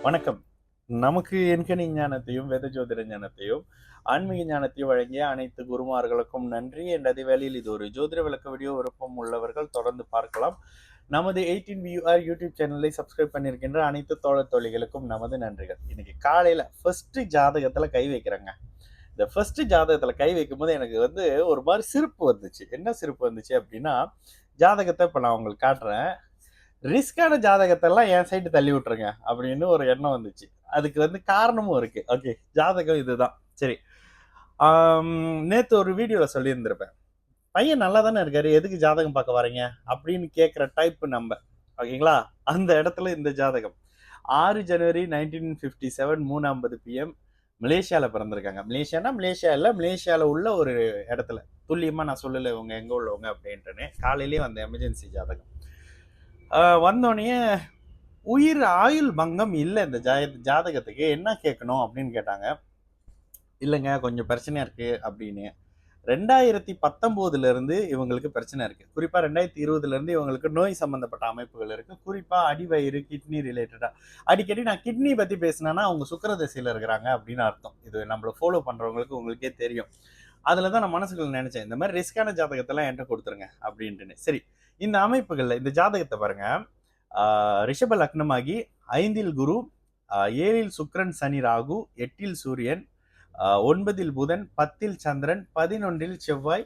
வணக்கம். நமக்கு எண்கணி ஞானத்தையும், வேத ஜோதிட ஞானத்தையும், ஆன்மீக ஞானத்தையும் வழங்கிய அனைத்து குருமார்களுக்கும் நன்றி. என்ற அதே வேளையில் இது ஒரு ஜோதிட விளக்க வீடியோ விருப்பம் உள்ளவர்கள் தொடர்ந்து பார்க்கலாம். நமது 18 VR யூடியூப் சேனலை சப்ஸ்கிரைப் பண்ணியிருக்கின்ற அனைத்து தோழர் தோழிகளுக்கும் நமது நன்றிகள். இன்னைக்கு காலையில ஃபர்ஸ்ட் ஜாதகத்துல கை வைக்கிறேங்க. இந்த ஃபர்ஸ்ட் ஜாதகத்துல கை வைக்கும்போது எனக்கு ஒரு மாதிரி சிரிப்பு வந்துச்சு. என்ன சிரிப்பு வந்துச்சு அப்படின்னா, ஜாதகத்தை இப்ப நான் உங்களுக்கு காட்டுறேன். ரிஸ்கான ஜாதகத்தெல்லாம் என் சைடு தள்ளி விட்டுருங்க அப்படின்னு ஒரு எண்ணம் வந்துச்சு. அதுக்கு காரணமும் இருக்கு. ஓகே, ஜாதகம் இதுதான். சரி. நேத்து ஒரு வீடியோல சொல்லியிருந்திருப்பேன். பையன் நல்லா தானே இருக்காரு, எதுக்கு ஜாதகம் பார்க்க வரீங்க அப்படின்னு கேட்குற டைப் நம்ம. ஓகேங்களா? அந்த இடத்துல இந்த ஜாதகம் 6 ஜனவரி 1957 3:50 PM மலேசியால பிறந்திருக்காங்க. மலேசியா இல்ல, மலேசியால உள்ள ஒரு இடத்துல. துல்லியமா நான் சொல்லல இவங்க எங்க உள்ளவங்க அப்படின்ட்டுன்னு. காலையிலேயே வந்த எமர்ஜென்சி ஜாதகம். வந்தோடனே உயிர் ஆயுள் பங்கம் இல்லை இந்த ஜாதகத்துக்கு, என்ன கேட்கணும் அப்படின்னு கேட்டாங்க. இல்லைங்க கொஞ்சம் பிரச்சனையா இருக்கு அப்படின்னு. 2019 இருந்து இவங்களுக்கு பிரச்சனை இருக்கு. குறிப்பா 2020 இருந்து இவங்களுக்கு நோய் சம்பந்தப்பட்ட அமைப்புகள் இருக்கு. குறிப்பா அடிவயிறு, கிட்னி ரிலேட்டடா. அடிக்கடி நான் கிட்னி பத்தி பேசினேன்னா அவங்க சுக்கிர திசையில இருக்கிறாங்க அப்படின்னு அர்த்தம். இது நம்மள ஃபாலோ பண்றவங்களுக்கு உங்களுக்கே தெரியும். அதுலதான் நான் மனசுக்குள்ள நினைச்சேன், இந்த மாதிரி ரிஸ்கான ஜாதகத்தெல்லாம் என்கிட்ட கொடுத்துருங்க அப்படின்ட்டுன்னு. சரி, இந்த அமைப்புகள்ல இந்த ஜாதகத்தை பாருங்க. ரிஷப லக்னமாகி 5ல் குரு, 7ல் சுக்கிரன் சனி ராகு, 8ல் சூரியன், 9ல் புதன், 10ல் சந்திரன், 11ல் செவ்வாய்,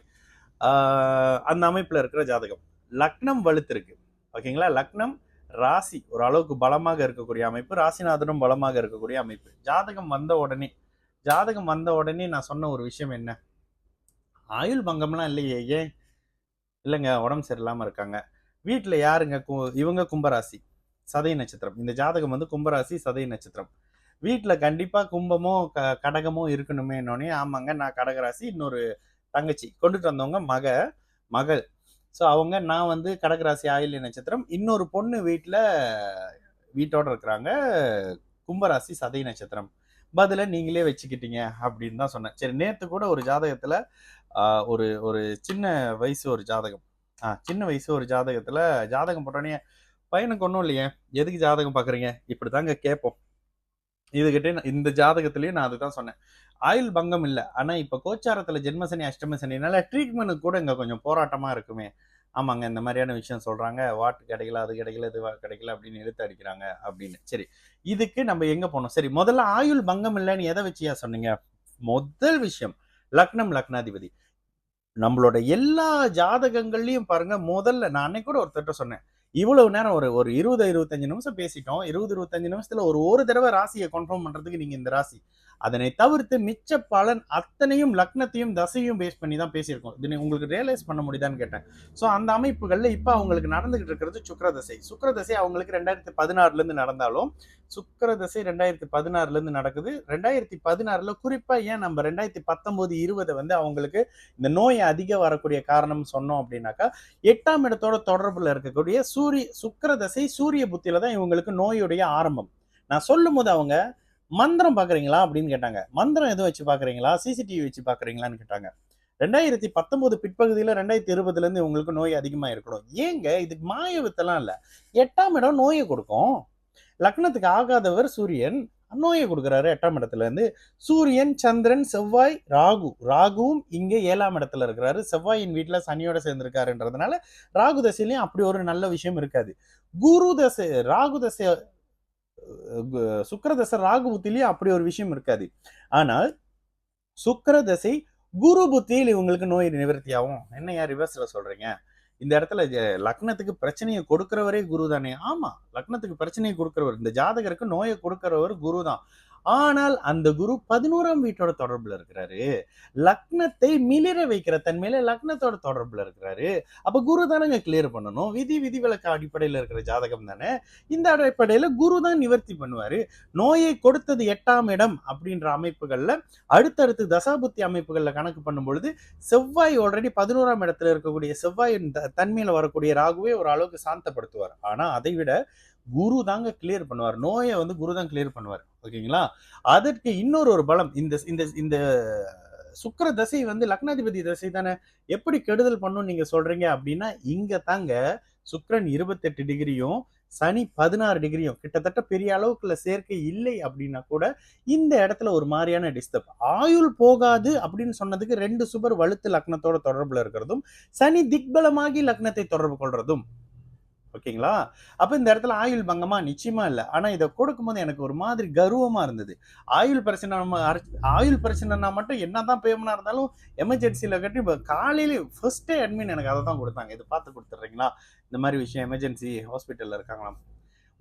அந்த அமைப்புல இருக்கிற ஜாதகம். லக்னம் வலுத்திருக்கு. ஓகேங்களா? லக்னம் ராசி ஓரளவுக்கு பலமாக இருக்கக்கூடிய அமைப்பு, ராசிநாதனும் பலமாக இருக்கக்கூடிய அமைப்பு. ஜாதகம் வந்த உடனே நான் சொன்ன ஒரு விஷயம் என்ன, ஆயுள் பங்கம்லாம் இல்லையே. ஏன் இல்லைங்க, உடம்பு சரியில்லாம இருக்காங்க. வீட்டுல யாருங்க? இவங்க கும்பராசி, சதய நட்சத்திரம். இந்த ஜாதகம் கும்பராசி, சதய நட்சத்திரம். வீட்டுல கண்டிப்பா கும்பமோ கடகமோ இருக்கணுமே. ஆமாங்க, நான் கடகராசி, இன்னொரு தங்கச்சி கொண்டுட்டு வந்தவங்க மகள். ஸோ அவங்க, நான் கடகராசி ஆயில்ய நட்சத்திரம், இன்னொரு பொண்ணு வீட்டோட இருக்கிறாங்க, கும்பராசி சதய நட்சத்திரம். பதில நீங்களே வச்சுக்கிட்டீங்க அப்படின்னு தான் சொன்னேன். சரி, நேத்து கூட ஒரு ஜாதகத்துல ஒரு ஒரு சின்ன வயசு ஒரு ஜாதகம், சின்ன வயசு ஒரு ஜாதகத்துல ஜாதகம் போட்டோன்னே, பையனுக்கு ஒன்றும் இல்லையே, எதுக்கு ஜாதகம் பாக்குறீங்க இப்படிதாங்க கேட்போம். இதுகிட்ட இந்த ஜாதகத்திலயும் நான் அதுதான் சொன்னேன். ஆயுள் பங்கம் இல்லை, ஆனா இப்ப கோச்சாரத்துல ஜென்மசனி அஷ்டம சனினால ட்ரீட்மெண்ட் கூட இங்க கொஞ்சம் போராட்டமா இருக்குமே. ஆமாங்க, இந்த மாதிரியான விஷயம் சொல்றாங்க. வாட்டு கிடைக்கல, அது கிடைக்கல, இது கிடைக்கல அப்படின்னு இழுத்து அடிக்கிறாங்க அப்படின்னு. சரி, இதுக்கு நம்ம எங்க போனோம்? சரி, முதல்ல ஆயுள் பங்கம் இல்லைன்னு எதை வச்சியா சொன்னீங்க? முதல் விஷயம், லக்னம் லக்னாதிபதி. நம்மளோட எல்லா ஜாதகங்கள்லயும் பாருங்க, முதல்ல நான் அன்னைக்கு கூட ஒருத்தர்கிட்ட சொன்னேன், இவ்வளவு நேரம் ஒரு 20-25 நிமிஷம் பேசிட்டோம். 20-25 நிமிஷத்துல ஒரு தடவை ராசியை கன்ஃபார்ம் பண்றதுக்கு நீங்க இந்த ராசி, அதனை தவிர்த்து மிச்ச பலன் அத்தனையும் லக்னத்தையும் தசையும் பேஸ் பண்ணி தான் பேசியிருக்கோம். இது உங்களுக்கு ரியலைஸ் பண்ண முடியுதான்னு கேட்டேன். ஸோ அந்த அமைப்புகள்ல இப்ப அவங்களுக்கு நடந்துகிட்டு இருக்கிறது சுக்கிர தசை அவங்களுக்கு 2016 இருந்து நடந்தாலும், சுக்கிர தசை 2016 இருந்து நடக்குது. 2016 குறிப்பா ஏன் நம்ம 2019-20 அவங்களுக்கு இந்த நோய் அதிகம் வரக்கூடிய காரணம் சொன்னோம் அப்படின்னாக்கா, 8ஆம் இடத்தோட தொடர்புல இருக்கக்கூடிய சுக்கிர தசை சூரிய புத்தியில தான் இவங்களுக்கு நோயுடைய ஆரம்பம். நான் சொல்லும் போது அவங்க, மந்திரம் பாக்குறீங்களா அப்படின்னு கேட்டாங்க. மந்திரம் எதுவும் வச்சு பாக்குறீங்களா, சிசிடிவி வச்சு பாக்குறீங்களான்னு கேட்டாங்க. 2019 பிற்பகுதியில 2020 இருந்து உங்களுக்கு நோய் அதிகமா இருக்கணும். ஏங்க, இதுக்கு மாய வித்தெல்லாம் இல்ல. 8ஆம் இடம் நோயை கொடுக்கும். லக்னத்துக்கு ஆகாதவர் சூரியன் நோயை கொடுக்குறாரு 8ஆம் இடத்துல இருந்து. சூரியன், சந்திரன், செவ்வாய், ராகுவும் இங்க 7ஆம் இடத்துல இருக்கிறாரு. செவ்வாயின் வீட்டுல சனியோட சேர்ந்திருக்காருன்றதுனால ராகு தசையிலையும் அப்படி ஒரு நல்ல விஷயம் இருக்காது. குரு தசை, ராகு தசை, சுக்கிர தசை ராகு புத்திலையும் அப்படி ஒரு விஷயம் இருக்காது. ஆனால் சுக்கிர தசை குரு புத்தியில் இவங்களுக்கு நோய் நிவர்த்தி ஆகும். என்ன ரிவர்ஸ்ல சொல்றீங்க? இந்த இடத்துல லக்னத்துக்கு பிரச்சனையை கொடுக்கிறவரே குரு தானே? ஆமா, லக்னத்துக்கு பிரச்சனையை கொடுக்கிறவர், இந்த ஜாதகருக்கு நோயை கொடுக்கிறவர் குரு தான். ஆனால் அந்த குரு 11ஆம் வீட்டோட தொடர்புல இருக்கிறாரு. லக்னத்தை மிளிர வைக்கிற தன்மையில லக்னத்தோட தொடர்புல இருக்கிறாரு. அப்ப குரு தானங்க கிளியர் பண்ணணும். விதிவிலக்கு அடிப்படையில இருக்கிற ஜாதகம் தானே. இந்த அடிப்படையில குரு தான் நிவர்த்தி பண்ணுவாரு. நோயை கொடுத்தது 8ஆம் இடம் அப்படின்ற அமைப்புகள்ல, அடுத்தடுத்து தசாபுத்தி அமைப்புகள்ல கணக்கு பண்ணும் பொழுது, செவ்வாய் ஆல்ரெடி 11ஆம் இடத்துல இருக்கக்கூடிய செவ்வாயின் தன்மையில வரக்கூடிய ராகுவே ஒரு அளவுக்கு சாந்தப்படுத்துவார். ஆனா அதை விட குரு தாங்க கிளியர் பண்ணுவார். நோயை குரு தான் கிளியர் பண்ணுவார். ஓகேங்களா? அதற்கு இன்னொரு பலம், இந்த இந்த இந்த சுக்கிர தசை லக்னாதிபதி தசை தானே, எப்படி கெடுதல் பண்ணும் நீங்க சொல்றீங்க அப்படின்னா, இங்க தாங்க சுக்கிரன் 28 டிகிரியும் சனி 16 டிகிரியும் கிட்டத்தட்ட பெரிய அளவுக்குள்ள சேர்க்கை இல்லை அப்படின்னா கூட இந்த இடத்துல ஒரு மாதிரியான டிஸ்டர்ப். ஆயுள் போகாது அப்படின்னு சொன்னதுக்கு 2 சுபர் வலுத்து லக்னத்தோட தொடர்புல இருக்கிறதும், சனி திக்பலமாகி லக்னத்தை தொடர்பு கொள்றதும். ஓகேங்களா? அப்ப இந்த இடத்துல ஆயுள் பங்கமா? நிச்சயமா இல்ல. ஆனா இத கொடுக்கும்போது எனக்கு ஒரு மாதிரி கர்வமா இருந்தது. ஆயுள் பிரச்சனைனா மட்டும் என்னதான் பேமெண்ட்டா இருந்தாலும் எமர்ஜென்சில கட்டி காலையில ஃபர்ஸ்ட் டே அட்மின் எனக்கு அத தான் குடுத்தாங்க. "இது பார்த்து குடுத்துடுறீங்களா? இந்த மாரி விஷயம் எமர்ஜென்சி ஹாஸ்பிட்டல்ல இருக்காங்களாம்."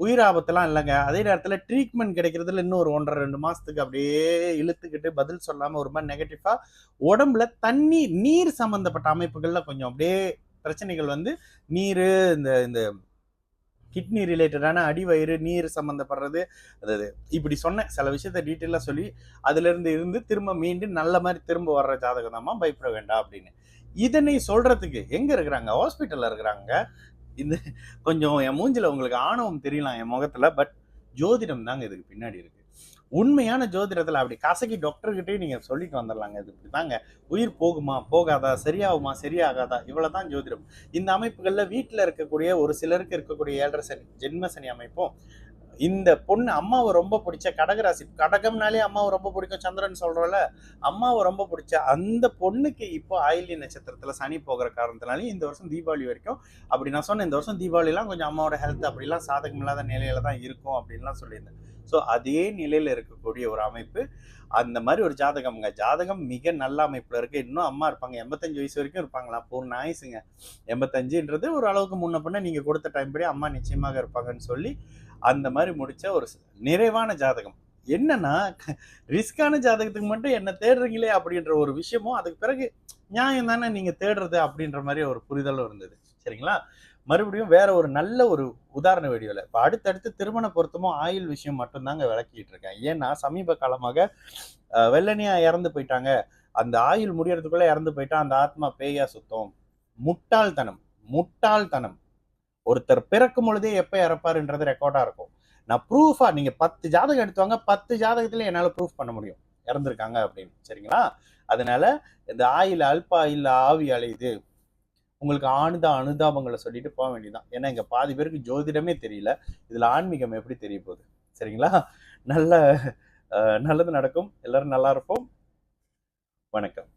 உயிர் ஆபத்தெல்லாம் இல்லங்க. அதே நேரத்துல ட்ரீட்மெண்ட் கிடைக்கிறதுல இன்னும் ஒரு 1 1/2, 2 மாசத்துக்கு அப்படியே இழுத்துக்கிட்டு பதில் சொல்லாம ஒரு மாரி நெகட்டிவா உடம்புல நீர் சம்பந்தப்பட்ட அமைப்புகள்ல கொஞ்சம் அப்படியே பிரச்சனைகள் வந்து நீரு இந்த இந்த கிட்னி ரிலேட்டடான அடிவயிறு நீர் சம்பந்தப்படுறது, அதாவது இப்படி சொன்னேன் சில விஷயத்த டீட்டெயிலா சொல்லி இருந்து திரும்ப மீண்டு நல்ல மாதிரி திரும்ப வர்ற ஜாதகம் தாம்மா, பயப்பட வேண்டாம் அப்படின்னு. இதனை சொல்றதுக்கு எங்க இருக்கிறாங்க? ஹாஸ்பிட்டல்ல இருக்கிறாங்க. இந்த கொஞ்சம் என் மூஞ்சில உங்களுக்கு ஆணவம் தெரியலாம் என் முகத்துல. பட் ஜோதிடம் தாங்க இதுக்கு பின்னாடி இருக்கு. உண்மையான ஜோதிடத்துல அப்படி கசக்கி டாக்டர்கிட்டயே நீங்க சொல்லிட்டு வந்துடலாங்க. இது இப்படிதாங்க. உயிர் போகுமா? போகாதா? சரியாகுமா? சரியாகாதா? இவ்வளவுதான் ஜோதிடம். இந்த அமைப்புகள்ல வீட்டுல இருக்கக்கூடிய ஒரு சிலருக்கு இருக்கக்கூடிய 7.5 சனி, ஜென்ம சனி அமைப்பும், இந்த பொண்ணு அம்மாவை ரொம்ப பிடிச்ச கடகராசி, கடகம்னாலே அம்மாவை ரொம்ப பிடிக்கும் சந்திரன் சொல்றோம்ல, அம்மாவை ரொம்ப பிடிச்ச அந்த பொண்ணுக்கு இப்போ ஆயில்ய நட்சத்திரத்துல சனி போகிற காரணத்தினாலையும் இந்த வருஷம் தீபாவளி வரைக்கும், அப்படி நான் சொன்னேன் இந்த வருஷம் தீபாவளிலாம் கொஞ்சம் அம்மாவோட ஹெல்த் அப்படிலாம் சாதகம் இல்லாத நிலையில தான் இருக்கும் அப்படின்லாம் சொல்லியிருந்தேன். ஸோ அதே நிலையில இருக்கக்கூடிய ஒரு அமைப்பு, அந்த மாதிரி ஒரு ஜாதகம்ங்க. ஜாதகம் மிக நல்ல அமைப்புல இருக்கு. இன்னும் அம்மா இருப்பாங்க. 85 வயசு வரைக்கும் இருப்பாங்களா? பூர்ண ஆயுசுங்க. 85ன்றது ஒரு அளவுக்கு முன்ன பின்ன நீங்க கொடுத்த டைம் படி அம்மா நிச்சயமாக இருப்பாங்கன்னு சொல்லி அந்த மாதிரி முடிச்ச ஒரு நிறைவான ஜாதகம். என்னன்னா ரிஸ்கான ஜாதகத்துக்கு மட்டும் என்ன தேடுறீங்களே அப்படின்ற ஒரு விஷயமும், அதுக்கு பிறகு நியாயம் தானே நீங்க தேடுறது அப்படின்ற மாதிரி ஒரு புரிதலும் இருந்தது. சரிங்களா? மறுபடியும் வேற ஒரு நல்ல ஒரு உதாரண வீடியோல இப்ப அடுத்தடுத்து திருமண பொருத்தமும் ஆயுள் விஷயம் மட்டும் தாங்க விளக்கிட்டு இருக்கேன். ஏன்னா சமீப காலமாக வெள்ளனியா இறந்து போயிட்டாங்க, அந்த ஆயுள் முடியறதுக்குள்ள இறந்து போயிட்டா அந்த ஆத்மா பேயா சுத்தம். முட்டாள்தனம், முட்டாள்தனம். ஒருத்தர் பிறக்கும் பொழுதே எப்ப இறப்பாருன்றது ரெக்கார்டா இருக்கும். நான் ப்ரூஃபா நீங்க 10 ஜாதகம் எடுத்துவாங்க, 10 ஜாதகத்துல என்னால ப்ரூஃப் பண்ண முடியும் இறந்துருக்காங்க அப்படின்னு. சரிங்களா? அதனால இந்த ஆயுள் அல்ப ஆயுள் ஆவி அலையுது, உங்களுக்கு அனுதாபங்களை சொல்லிட்டு போக வேண்டியதான். ஏன்னா இங்க பாதி பேருக்கு ஜோதிடமே தெரியல, இதுல ஆன்மீகம் எப்படி தெரிய போகுது? சரிங்களா? நல்ல நல்லது நடக்கும். எல்லாரும் நல்லா இருப்போம். வணக்கம்.